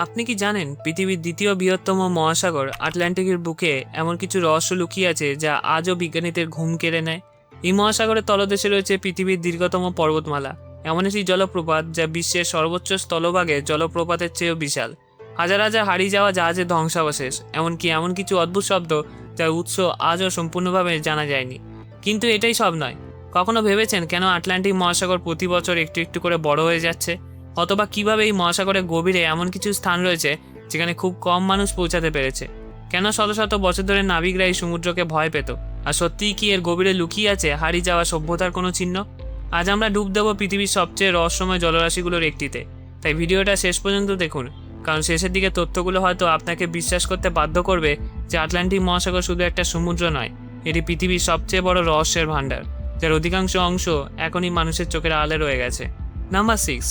আপনি কি জানেন পৃথিবীর দ্বিতীয় বৃহত্তম মহাসাগর আটলান্টিকের বুকে এমন কিছু রহস্য লুকিয়ে আছে যা আজও বিজ্ঞানীদের ঘুম কেড়ে নেয়? এই মহাসাগরের তলদেশে রয়েছে পৃথিবীর দীর্ঘতম পর্বতমালা, এমন একটি জলপ্রপাত যা বিশ্বের সর্বোচ্চ স্থলভাগে জলপ্রপাতের চেয়েও বিশাল। হাজার হাজার হারিয়ে যাওয়া জাহাজের ধ্বংসাবশেষ, এমনকি এমন কিছু অদ্ভুত শব্দ যার উৎস আজও সম্পূর্ণভাবে জানা যায়নি। কিন্তু এটাই সব নয়। কখনো ভেবেছেন কেন আটলান্টিক মহাসাগর প্রতি বছর একটু একটু করে বড় হয়ে যাচ্ছে? অথবা কিভাবে এই মহাসাগরের গভীরে এমন কিছু স্থান রয়েছে যেখানে খুব কম মানুষ পৌঁছাতে পেরেছে? কেন শত শত বছর ধরে নাবিকরা এই সমুদ্রকে ভয় পেত? আর সত্যিই কি এর গভীরে লুকিয়ে আছে হারিয়ে যাওয়া সভ্যতার কোনো চিহ্ন? আজ আমরা ডুব দেবো পৃথিবীর সবচেয়ে রহস্যময় জলরাশিগুলোর একটিতে। তাই ভিডিওটা শেষ পর্যন্ত দেখুন, কারণ শেষের দিকে তথ্যগুলো হয়তো আপনাকে বিশ্বাস করতে বাধ্য করবে যে আটলান্টিক মহাসাগর শুধু একটা সমুদ্র নয়, এটি পৃথিবীর সবচেয়ে বড় রহস্যের ভাণ্ডার, যার অধিকাংশ অংশ এখনই মানুষের চোখের আড়ালে রয়ে গেছে। নাম্বার 6।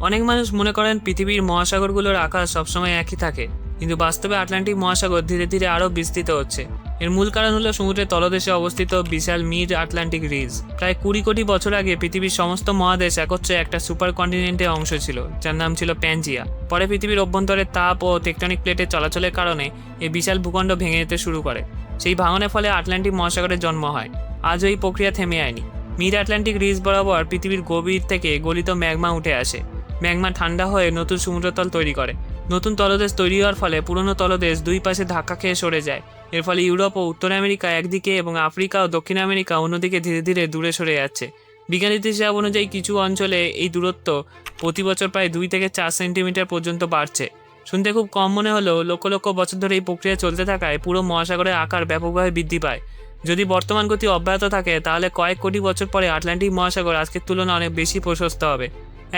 অনেক মানুষ মনে করেন পৃথিবীর মহাসাগরগুলোর আকার সবসময় একই থাকে, কিন্তু বাস্তবে আটলান্টিক মহাসাগর ধীরে ধীরে আরও বিস্তৃত হচ্ছে। এর মূল কারণ হলো সমুদ্রের তলদেশে অবস্থিত বিশাল মিড আটলান্টিক রিজ। প্রায় 20 কোটি বছর আগে পৃথিবীর সমস্ত মহাদেশ একত্রে একটা সুপার কন্টিনেন্টের অংশ ছিল, যার নাম ছিল প্যানজিয়া। পরে পৃথিবীর অভ্যন্তরে তাপ ও টেকটনিক প্লেটের চলাচলের কারণে এই বিশাল ভূখণ্ড ভেঙে যেতে শুরু করে। সেই ভাঙনের ফলে আটলান্টিক মহাসাগরের জন্ম হয়। আজও এই প্রক্রিয়া থেমে আয়নি। মিড আটলান্টিক রিজ বরাবর পৃথিবীর গভীর থেকে গলিত ম্যাগমা উঠে আসে। ম্যাগমা ঠান্ডা হয়ে নতুন সমুদ্রতল তৈরি করে। নতুন তলদেশ তৈরি হওয়ার ফলে পুরনো তলদেশ দুই পাশে ধাক্কা খেয়ে সরে যায়। এর ফলে ইউরোপ ও উত্তর আমেরিকা একদিকে এবং আফ্রিকা ও দক্ষিণ আমেরিকা অন্যদিকে ধীরে ধীরে দূরে সরে যাচ্ছে। বিজ্ঞানীদের হিসাব অনুযায়ী কিছু অঞ্চলে এই দূরত্ব প্রতি বছর প্রায় 2 থেকে 4 সেন্টিমিটার পর্যন্ত বাড়ছে। শুনতে খুব কম মনে হলেও লক্ষ লক্ষ বছর ধরে এই প্রক্রিয়া চলতে থাকায় পুরো মহাসাগরের আকার ব্যাপকভাবে বৃদ্ধি পায়। যদি বর্তমান গতি অব্যাহত থাকে তাহলে কয়েক কোটি বছর পরে আটলান্টিক মহাসাগর আজকের তুলনায় অনেক বেশি প্রশস্ত হবে।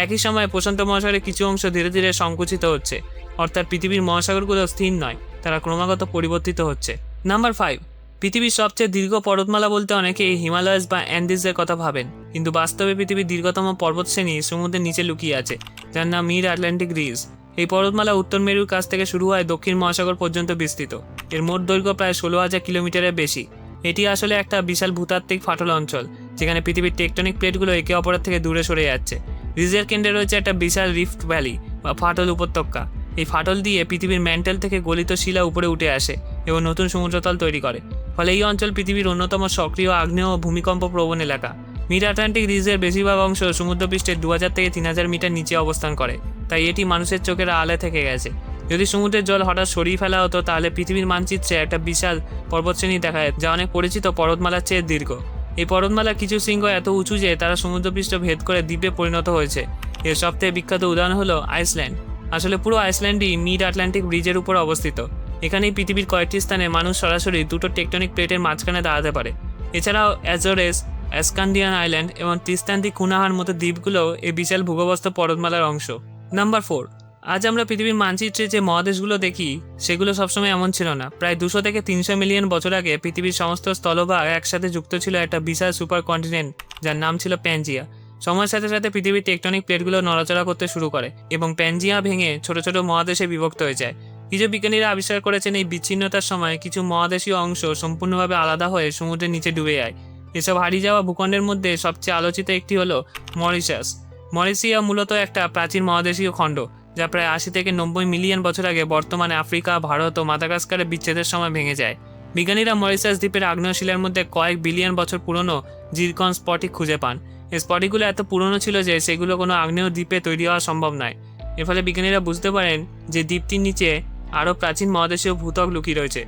একই সময়ে প্রশান্ত মহাসাগরের কিছু অংশ ধীরে ধীরে সংকুচিত হচ্ছে, অর্থাৎ পৃথিবীর মহাসাগরগুলো স্থির নয়, তারা ক্রমাগত পরিবর্তিত হচ্ছে। নাম্বার 5। পৃথিবীর সবচেয়ে দীর্ঘ পর্বতমালা বলতে অনেকেই হিমালয়াস বা অ্যান্ডিজের কথা ভাবেন, কিন্তু বাস্তবে পৃথিবীর দীর্ঘতম পর্বতশ্রেণী সমুদ্রের নিচে লুকিয়ে আছে, যার নাম মিড আটলান্টিক রিজ। এই পর্বতমালা উত্তর মেরুর কাছ থেকে শুরু হয় দক্ষিণ মহাসাগর পর্যন্ত বিস্তৃত। এর মোট দৈর্ঘ্য প্রায় 16,000 কিলোমিটারের বেশি। এটি আসলে একটা বিশাল ভূতাত্ত্বিক ফাটল অঞ্চল, যেখানে পৃথিবীর টেকটনিক প্লেটগুলো একে অপরের থেকে দূরে সরে যাচ্ছে। রিজের কেন্দ্রে রয়েছে একটা বিশাল রিফট ভ্যালি বা ফাটল উপত্যকা। এই ফাটল দিয়ে পৃথিবীর ম্যান্টেল থেকে গলিত শিলা উপরে উঠে আসে এবং নতুন সমুদ্রতল তৈরি করে। ফলে এই অঞ্চল পৃথিবীর অন্যতম সক্রিয় আগ্নেয় ও ভূমিকম্প প্রবণ এলাকা। মিড আটলান্টিক রিজের বেশিরভাগ অংশ সমুদ্রপৃষ্ঠের 2000 থেকে 3000 মিটার নিচে অবস্থান করে, তাই এটি মানুষের চোখের আড়ালে থেকে গেছে। যদি সমুদ্রের জল হঠাৎ সরিয়ে ফেলা হতো তাহলে পৃথিবীর মানচিত্রে একটা বিশাল পর্বতশ্রেণী দেখা যায়, যা অনেক পরিচিত পর্বতমালার চেয়ে দীর্ঘ। এই পর্বতমালার কিছু শৃঙ্গ এত উঁচু যে তারা সমুদ্রপৃষ্ঠ ভেদ করে দ্বীপে পরিণত হয়েছে। এর সবথেকে বিখ্যাত উদাহরণ হলো আইসল্যান্ড। আসলে পুরো আইসল্যান্ডই মিড আটলান্টিক ব্রিজের উপর অবস্থিত। এখানেই পৃথিবীর কয়েকটি স্থানে মানুষ সরাসরি দুটো টেকটনিক প্লেটের মাঝখানে দাঁড়াতে পারে। এছাড়াও অ্যাজোরেস, অ্যাসকান্ডিয়ান আইল্যান্ড এবং তিস্তান্তি কুনাহার মতো দ্বীপগুলো এই বিশাল ভূগর্ভস্থ পর্বতমালার অংশ। নাম্বার 4। আজ আমরা পৃথিবীর মানচিত্রে যে মহাদেশগুলো দেখি সেগুলো সবসময় এমন ছিল না। প্রায় 200 থেকে 300 মিলিয়ন বছর আগে পৃথিবীর সমস্ত স্থলভাগ একসাথে যুক্ত ছিল একটা বিশাল সুপার কন্টিনেন্ট, যার নাম ছিল প্যানজিয়া। সময়ের সাথে সাথে পৃথিবীর টেকটনিক প্লেটগুলো নড়াচড়া করতে শুরু করে এবং প্যানজিয়া ভেঙে ছোট ছোট মহাদেশে বিভক্ত হয়ে যায়। কিছু বিজ্ঞানীরা আবিষ্কার করেছেন এই বিচ্ছিন্নতার সময় কিছু মহাদেশীয় অংশ সম্পূর্ণভাবে আলাদা হয়ে সমুদ্রের নিচে ডুবে যায়। এসব হারিয়ে যাওয়া ভূখণ্ডের মধ্যে সবচেয়ে আলোচিত একটি হলো মরিশাস। মরিশিয়া মূলত একটা প্রাচীন মহাদেশীয় খণ্ড, যা প্রায় 80 থেকে 90 মিলিয়ন বছর আগে বর্তমানে আফ্রিকা, ভারত ও মাদাগাস্কারের বিচ্ছেদের সময় ভেঙে যায়। বিজ্ঞানীরা মরিশাস দ্বীপের আগ্নেয় শিলার মধ্যে কয়েক বিলিয়ন বছর পুরনো জিরকন স্ফটিক খুঁজে পান। এই স্ফটিকগুলো এত পুরনো ছিল যে সেগুলো কোনো আগ্নেয় দ্বীপে তৈরি হওয়া সম্ভব নয়। এর ফলে বিজ্ঞানীরা বুঝতে পারেন যে দ্বীপটির নিচে আরও প্রাচীন মহাদেশীয় ভূত্বক লুকিয়ে রয়েছে।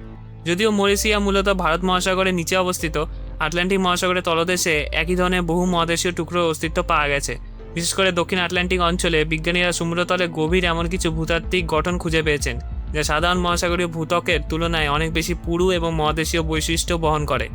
যদিও মরিশিয়া মূলত ভারত মহাসাগরের নিচে অবস্থিত, আটলান্টিক মহাসাগরের তলদেশে একই ধরনের বহু মহাদেশীয় টুকরোর অস্তিত্ব পাওয়া গেছে। বিশেষ করে দক্ষিণ আটলান্টিক অঞ্চলে বিজ্ঞানীরা সমুদ্রতলে গভীর এমন কিছু ভূতাত্ত্বিক গঠন খুঁজে পেয়েছেন, যা সাধারণ মহাসাগরীয় ভূত্বকের তুলনায় অনেক বেশি পুরু এবং মহাদেশীয় বৈশিষ্ট্য বহন করে।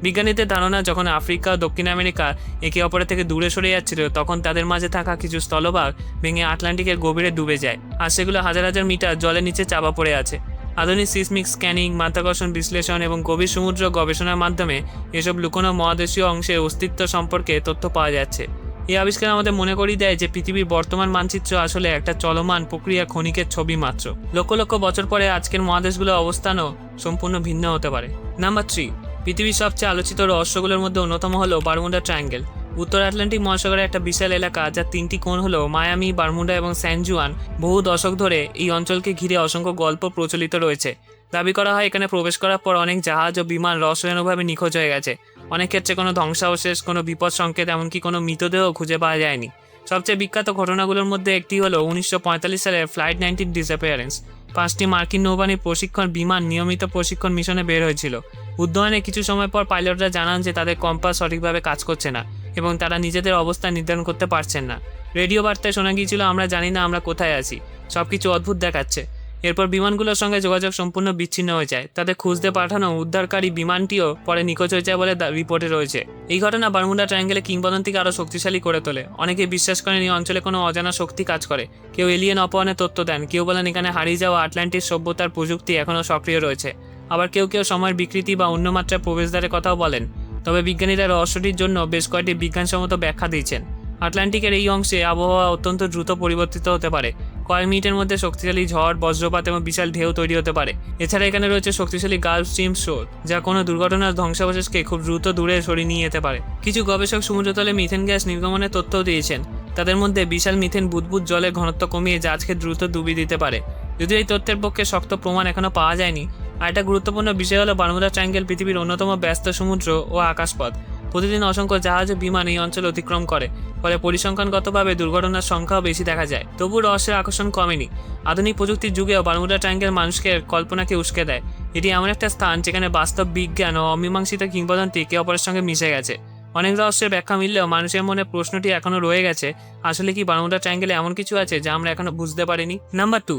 বিজ্ঞানীদের ধারণা, যখন আফ্রিকা ও দক্ষিণ আমেরিকা একে অপরের থেকে দূরে সরে যাচ্ছিল, তখন তাদের মাঝে থাকা কিছু স্থলভাগ ভেঙে আটলান্টিকের গভীরে ডুবে যায়, আর সেগুলো হাজার হাজার মিটার জলের নিচে চাপা পড়ে আছে। আধুনিক সিসমিক স্ক্যানিং, মাধ্যাকর্ষণ বিশ্লেষণ এবং গভীর সমুদ্র গবেষণার মাধ্যমে এসব লুকোনো মহাদেশীয় অংশের অস্তিত্ব সম্পর্কে তথ্য পাওয়া যাচ্ছে। এই আবিষ্কার আমাদের মনে করিয়ে দেয় যে পৃথিবীর বর্তমান মানচিত্র আসলে একটা চলমান প্রক্রিয়া, ক্ষণিকের ছবি মাত্র। লক্ষ লক্ষ বছর পরে আজকের মহাদেশগুলোর অবস্থানও সম্পূর্ণ ভিন্ন হতে পারে। নাম্বার 3। পৃথিবীর সবচেয়ে আলোচিত রহস্যগুলোর মধ্যে অন্যতম হলো বারমুডা ট্রায়াঙ্গেল। উত্তর আটলান্টিক মহাসাগরের একটা বিশাল এলাকা, যার 3টি কোণ হলো মায়ামি, বারমুডা এবং স্যান জুয়ান। বহু দশক ধরে এই অঞ্চলকে ঘিরে অসংখ্য গল্প প্রচলিত রয়েছে। দাবি করা হয় এখানে প্রবেশ করার পর অনেক জাহাজ ও বিমান রহস্যজনকভাবে নিখোঁজ হয়ে গেছে। অনেক ক্ষেত্রে কোনো ধ্বংসাবশেষ, কোনো বিপদ সংকেত, এমনকি কোনো মৃতদেহ খুঁজে পাওয়া যায়নি। সবচেয়ে বিখ্যাত ঘটনাগুলোর মধ্যে একটি হলো 1945 সালের ফ্লাইট 19 ডিসঅ্যাপিয়ারেন্স। 5টি মার্কিন নৌবাহিনীর প্রশিক্ষণ বিমান নিয়মিত প্রশিক্ষণ মিশনে বের হয়েছিল। উদ্যয়নে কিছু সময় পর পাইলটরা জানান যে তাদের কম্পাস সঠিকভাবে কাজ করছে না এবং তারা নিজেদের অবস্থান নির্ধারণ করতে পারছেন না। রেডিও বার্তায় শোনা গিয়েছিল, আমরা জানি না আমরা কোথায় আছি, সবকিছু অদ্ভুত দেখাচ্ছে। এরপর বিমানগুলোর সঙ্গে যোগাযোগ সম্পূর্ণ বিচ্ছিন্ন হয়ে যায়। তাদের খুঁজতে পাঠানো উদ্ধারকারী বিমানটিও পরে নিখোঁজ হয়ে যায় বলে রিপোর্টে রয়েছে। এই ঘটনা বারমুডা ট্রায়াঙ্গেলে কিংবদন্তিকে আরও শক্তিশালী করে তোলে। অনেকে বিশ্বাস করেন এই অঞ্চলে কোনো অজানা শক্তি কাজ করে। কেউ এলিয়েন অপহরণের তথ্য দেন, কেউ বলেন এখানে হারিয়ে যাওয়া আটলান্টিক সভ্যতার প্রযুক্তি এখনও সক্রিয় রয়েছে। আবার কেউ কেউ সময়ের বিকৃতি বা অন্য মাত্রার প্রবেশদ্বারের কথাও বলেন। তবে বিজ্ঞানীরা রহস্যটির জন্য বেশ কয়েকটি বিজ্ঞানসম্মত ব্যাখ্যা দিয়েছেন। আটলান্টিকের এই অংশে আবহাওয়া অত্যন্ত দ্রুত পরিবর্তিত হতে পারে। কয়েক মিনিটের মধ্যে শক্তিশালী ঝড়, বজ্রপাত এবং বিশাল ঢেউ তৈরি হতে পারে। এছাড়া এখানে রয়েছে শক্তিশালী গালফ স্ট্রিম স্রোত, যা কোনো দুর্ঘটনার ধ্বংসাবশেষকে খুব দ্রুত দূরে সরিয়ে নিয়ে যেতে পারে। কিছু গবেষক সমুদ্রতলে মিথেন গ্যাস নির্গমনের তথ্যও দিয়েছেন। তাদের মধ্যে বিশাল মিথেন বুদবুদ জলের ঘনত্ব কমিয়ে জাহাজকে দ্রুত ডুবিয়ে দিতে পারে। যদিও এই তথ্যের পক্ষে শক্ত প্রমাণ এখনও পাওয়া যায়নি। আর একটা গুরুত্বপূর্ণ বিষয় হলো বারমুডা ট্রায়াঙ্গেল পৃথিবীর অন্যতম ব্যস্ত সমুদ্র ও আকাশপথ। প্রতিদিন অসংখ্য জাহাজ ও বিমান এই অঞ্চল অতিক্রম করে, ফলে পরিসংখ্যানগতভাবে দুর্ঘটনার সংখ্যাও বেশি দেখা যায়। তবু রহস্যের আকর্ষণ কমেনি। আধুনিক প্রযুক্তির যুগেও বারমুডা ট্রায়াঙ্গেল মানুষকে কল্পনাকে উস্কে দেয়। এটি এমন একটা স্থান যেখানে বাস্তব বিজ্ঞান ও অমীমাংসিত কিংবদন্তি একে অপরের সঙ্গে মিশে গেছে। অনেক রহস্যের ব্যাখ্যা মিললেও মানুষের মনে প্রশ্নটি এখনও রয়ে গেছে, আসলে কি বারমুডা ট্রায়াঙ্গেলে এমন কিছু আছে যা আমরা এখনো বুঝতে পারিনি? নাম্বার 2,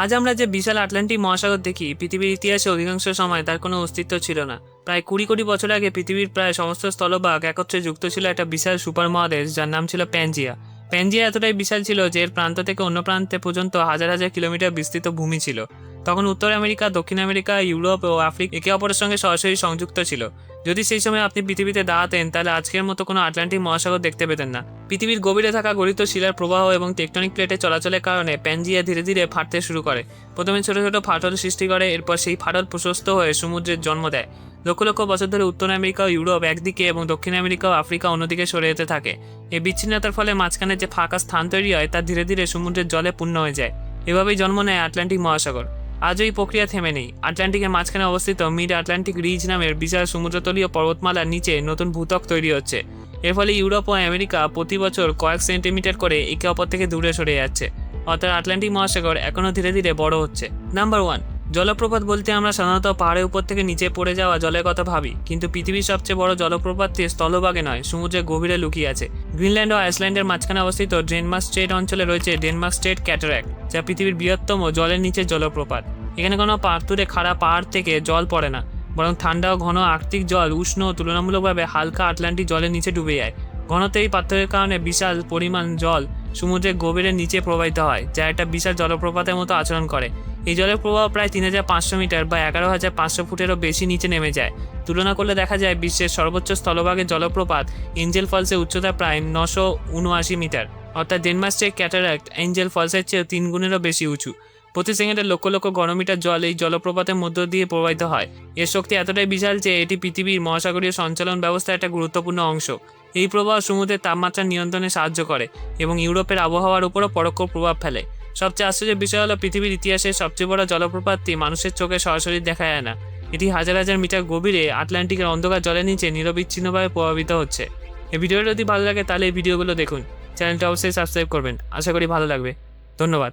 আজ আমরা যে বিশাল আটলান্টিক মহাসাগর দেখি, পৃথিবীর ইতিহাসে অধিকাংশ সময় তার কোনো অস্তিত্ব ছিল না। প্রায় 20 কোটি বছর আগে পৃথিবীর প্রায় সমস্ত স্থলভাগ একত্রে যুক্ত ছিল একটা বিশাল সুপার মহাদেশ, যার নাম ছিল প্যানজিয়া। প্যানজিয়া এতটাই বিশাল ছিল যে এর প্রান্ত থেকে অন্য প্রান্তে পর্যন্ত হাজার হাজার কিলোমিটার বিস্তৃত ভূমি ছিল। তখন উত্তর আমেরিকা, দক্ষিণ আমেরিকা, ইউরোপ ও আফ্রিকা একে অপরের সঙ্গে সরাসরি সংযুক্ত ছিল। যদি সেই সময় আপনি পৃথিবীতে দাঁড়াতেন, তাহলে আজকের মতো কোনো আটলান্টিক মহাসাগর দেখতে পেতেন না। পৃথিবীর গভীরে থাকা গলিত শিলার প্রবাহ এবং টেকটনিক প্লেটের চলাচলের কারণে প্যানজিয়া ধীরে ধীরে ফাটতে শুরু করে। প্রথমে ছোট ছোট ফাটল সৃষ্টি করে, এরপর সেই ফাটল প্রশস্ত হয়ে সমুদ্রের জন্ম দেয়। লক্ষ লক্ষ বছর ধরে উত্তর আমেরিকা ও ইউরোপ একদিকে এবং দক্ষিণ আমেরিকা ও আফ্রিকা অন্যদিকে সরে যেতে থাকে। এই বিচ্ছিন্নতার ফলে মাঝখানে যে ফাঁকা স্থান তৈরি হয়, তা ধীরে ধীরে সমুদ্রের জলে পূর্ণ হয়ে যায়। এভাবেই জন্ম নেয় আটলান্টিক মহাসাগর। আজও এই প্রক্রিয়া থেমে নেই। আটলান্টিকের মাঝখানে অবস্থিত মিড আটলান্টিক রিজ নামের বিশাল সমুদ্রতলীয় পর্বতমালার নিচে নতুন ভূত্বক তৈরি হচ্ছে। এর ফলে ইউরোপ ও আমেরিকা প্রতি বছর কয়েক সেন্টিমিটার করে একে অপর থেকে দূরে সরে যাচ্ছে। অর্থাৎ আটলান্টিক মহাসাগর এখনও ধীরে ধীরে বড় হচ্ছে। নাম্বার 1, জলপ্রপাত বলতে আমরা সাধারণত পাহাড়ের উপর থেকে নিচে পড়ে যাওয়া জলের কথা ভাবি, কিন্তু পৃথিবীর সবচেয়ে বড় জলপ্রপাতটি স্থলভাগে নয়, সমুদ্রের গভীরে লুকিয়ে আছে। গ্রিনল্যান্ড ও আইসল্যান্ডের মাঝখানে অবস্থিত ডেনমার্ক স্ট্রেট অঞ্চলে রয়েছে ডেনমার্ক স্ট্রেট ক্যাটারাক্ট, যা পৃথিবীর বৃহত্তম জলের নিচে জলপ্রপাত। এখানে কোনো পাথুরে খাড়া পাহাড় থেকে জল পড়ে না, বরং ঠান্ডা ও ঘন আর্কটিক জল উষ্ণ ও তুলনামূলকভাবে হালকা আটলান্টিক জলের নিচে ডুবে যায়। ঘনত্বের এই পার্থক্যের কারণে বিশাল পরিমাণ জল সমুদ্রের গভীরের নিচে প্রবাহিত হয়, যা একটা বিশাল জলপ্রপাতের মতো আচরণ করে। এই জলের প্রবাহ প্রায় 3500 মিটার বা 11500 ফুটেরও বেশি নিচে নেমে যায়। তুলনা করলে দেখা যায় বিশ্বের সর্বোচ্চ স্থলভাগের জলপ্রপাত এঞ্জেল ফলসের উচ্চতা প্রায় 979 মিটার, অর্থাৎ ডেনমার্ক স্ট্রেট ক্যাটারাক্ট এঞ্জেল ফলসের চেয়ে 3 গুণেরও বেশি উঁচু। প্রতি সেকেন্ডে লক্ষ লক্ষ ঘনমিটার জল এই জলপ্রপাতের মধ্য দিয়ে প্রবাহিত হয়। এর শক্তি এতটাই বিশাল যে এটি পৃথিবীর মহাসাগরীয় সঞ্চালন ব্যবস্থার একটা গুরুত্বপূর্ণ অংশ। এই প্রবাহ সমুদ্রের তাপমাত্রা নিয়ন্ত্রণে সাহায্য করে এবং ইউরোপের আবহাওয়ার উপরও পরোক্ষ প্রভাব ফেলে। সবচেয়ে আশ্চর্যের বিষয় হলো, পৃথিবীর ইতিহাসের সবচেয়ে বড় জলপ্রপাতটি মানুষের চোখে সরাসরি দেখা যায় না। এটি হাজার হাজার মিটার গভীরে আটলান্টিকের অন্ধকার জলের নিচে নিরবিচ্ছিন্নভাবে প্রভাবিত হচ্ছে। এই ভিডিওটা যদি ভালো লাগে তাহলে এই ভিডিওগুলো দেখুন। চ্যানেলটা অবশ্যই সাবস্ক্রাইব করবেন। আশা করি ভালো লাগবে। ধন্যবাদ।